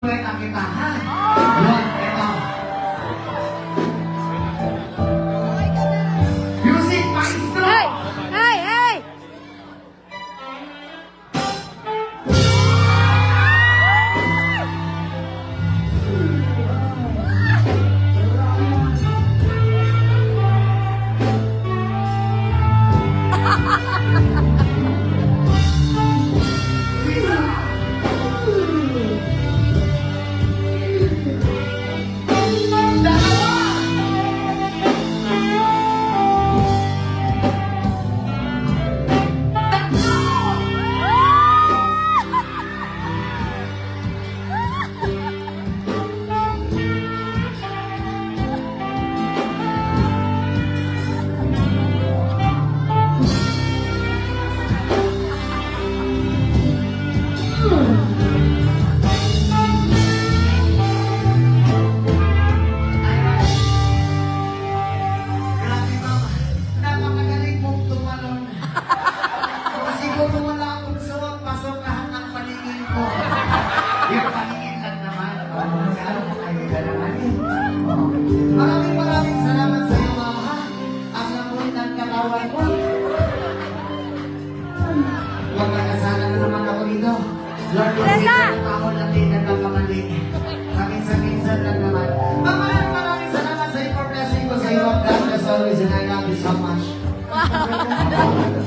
Kwenta kita, ha? Yun, eto. Music maestro! Hey! Hey! Hey! Grabe, mama. Napakagaling mong tumalon. Kung siguro wala akong suwag, pasok lahat ng paningin ko. Yung paningin lang naman. Kaya mo kayo naman eh. Maraming salamat sa iyo, mama. Ang lamuin ng katawan mo. Huwag ka nasala na naman ako dito. Lord, Teresa! ako lang din nagkakamali. Paminsan-minsan lang naman. Maraming salamat sa iyo for blessing ko sa iyo. God bless always and I love you so much. Wow!